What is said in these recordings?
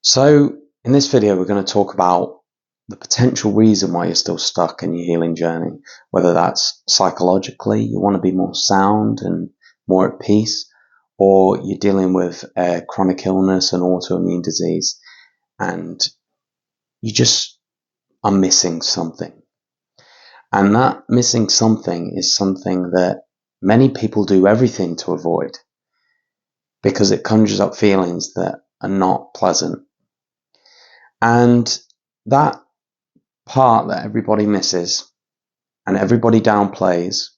So, in this video, we're going to talk about the potential reason why you're still stuck in your healing journey, whether that's psychologically, you want to be more sound and more at peace, or you're dealing with a chronic illness and autoimmune disease, and you just are missing something. And that missing something is something that many people do everything to avoid because it conjures up feelings that are not pleasant. And that part that everybody misses and everybody downplays,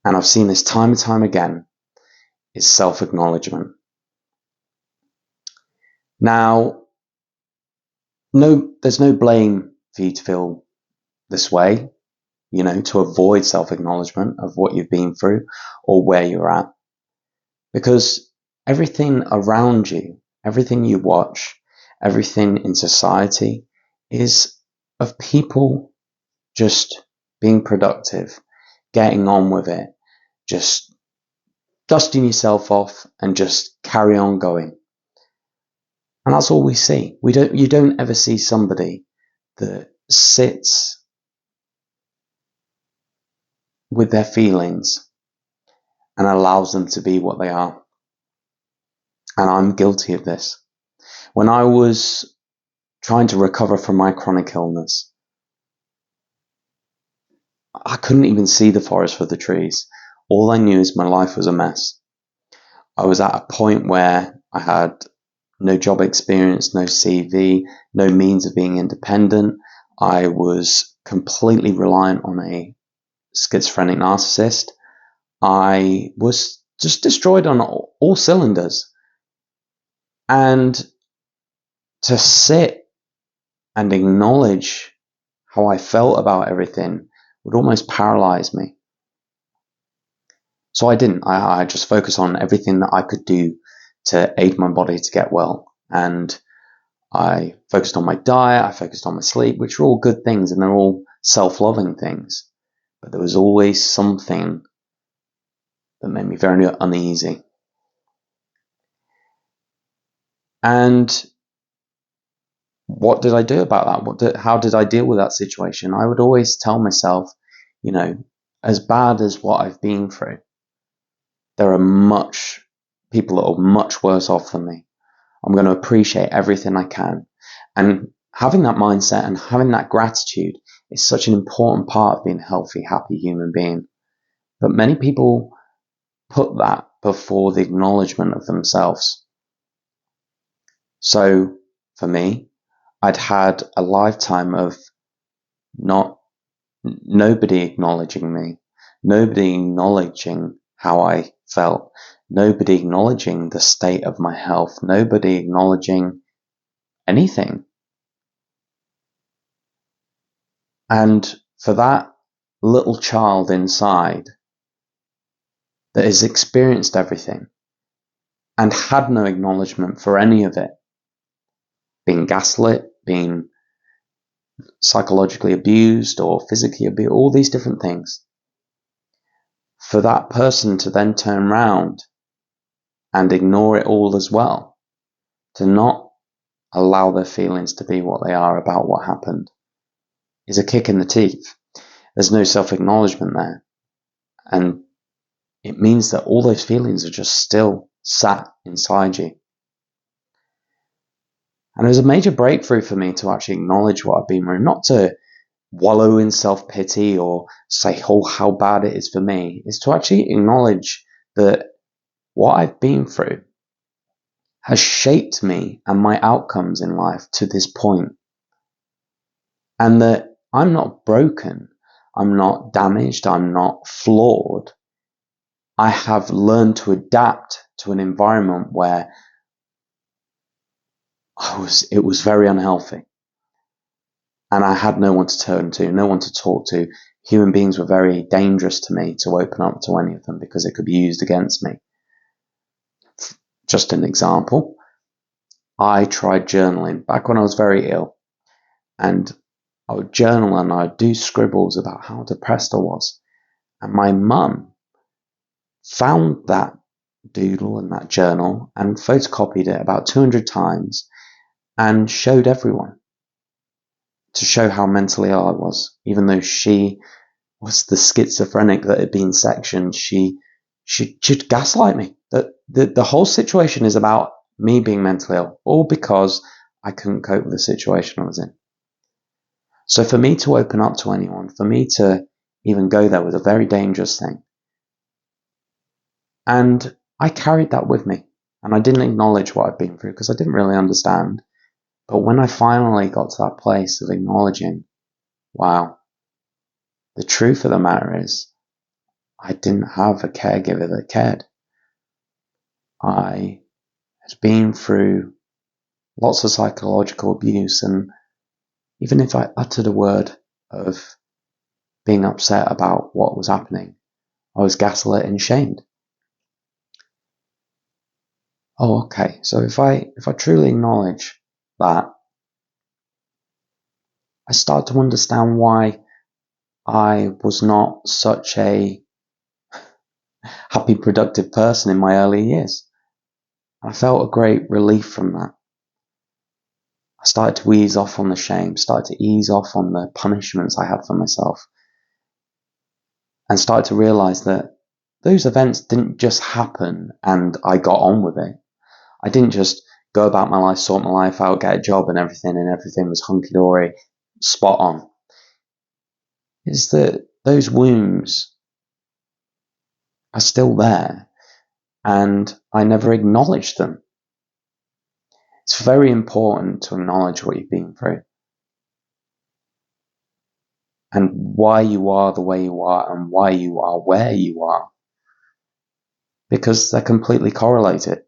and I've seen this time and time again, is self-acknowledgement. Now, there's no blame for you to feel this way, to avoid self-acknowledgement of what you've been through or where you're at. Because everything around you, everything you watch, everything in society is of people just being productive, getting on with it, just dusting yourself off and just carry on going. And that's all we see. You don't ever see somebody that sits with their feelings and allows them to be what they are. And I'm guilty of this. When I was trying to recover from my chronic illness, I couldn't even see the forest for the trees. All I knew is my life was a mess. I was at a point where I had no job experience, no CV, no means of being independent. I was completely reliant on a schizophrenic narcissist. I was just destroyed on all cylinders. And to sit and acknowledge how I felt about everything would almost paralyze me. So I didn't. I just focused on everything that I could do to aid my body to get well. And I focused on my diet, I focused on my sleep, which are all good things and they're all self-loving things. But there was always something that made me very uneasy. And what did I do about that? How did I deal with that situation? I would always tell myself, as bad as what I've been through, there are people that are much worse off than me. I'm going to appreciate everything I can. And having that mindset and having that gratitude is such an important part of being a healthy, happy human being. But many people put that before the acknowledgement of themselves. So for me, I'd had a lifetime of nobody acknowledging me, nobody acknowledging how I felt, nobody acknowledging the state of my health, nobody acknowledging anything. And for that little child inside that has experienced everything and had no acknowledgement for any of it, being gaslit, being psychologically abused or physically abused, all these different things, for that person to then turn around and ignore it all as well, to not allow their feelings to be what they are about what happened, is a kick in the teeth. There's no self-acknowledgement there. And it means that all those feelings are just still sat inside you. And it was a major breakthrough for me to actually acknowledge what I've been through, not to wallow in self-pity or say, oh, how bad it is for me. It's to actually acknowledge that what I've been through has shaped me and my outcomes in life to this point. And that I'm not broken, I'm not damaged, I'm not flawed. I have learned to adapt to an environment where it was very unhealthy. And I had no one to turn to, no one to talk to. Human beings were very dangerous to me to open up to any of them because it could be used against me. Just an example, I tried journaling back when I was very ill. And I would journal and I would do scribbles about how depressed I was. And my mum found that doodle and that journal and photocopied it about 200 times and showed everyone to show how mentally ill I was. Even though she was the schizophrenic that had been sectioned, she'd gaslight me. That the whole situation is about me being mentally ill, all because I couldn't cope with the situation I was in. So for me to open up to anyone, for me to even go there was a very dangerous thing. And I carried that with me. And I didn't acknowledge what I'd been through because I didn't really understand. But when I finally got to that place of acknowledging, wow, the truth of the matter is I didn't have a caregiver that cared. I had been through lots of psychological abuse, and even if I uttered a word of being upset about what was happening, I was gaslit and shamed. Oh, okay. So if I truly acknowledge that, I start to understand why I was not such a happy, productive person in my early years. And I felt a great relief from that. I started to ease off on the shame, started to ease off on the punishments I had for myself, and started to realize that those events didn't just happen and I got on with it. I didn't just go about my life, sort my life out, get a job and everything was hunky-dory, spot on. It's that those wounds are still there and I never acknowledged them. It's very important to acknowledge what you've been through and why you are the way you are and why you are where you are, because they're completely correlated.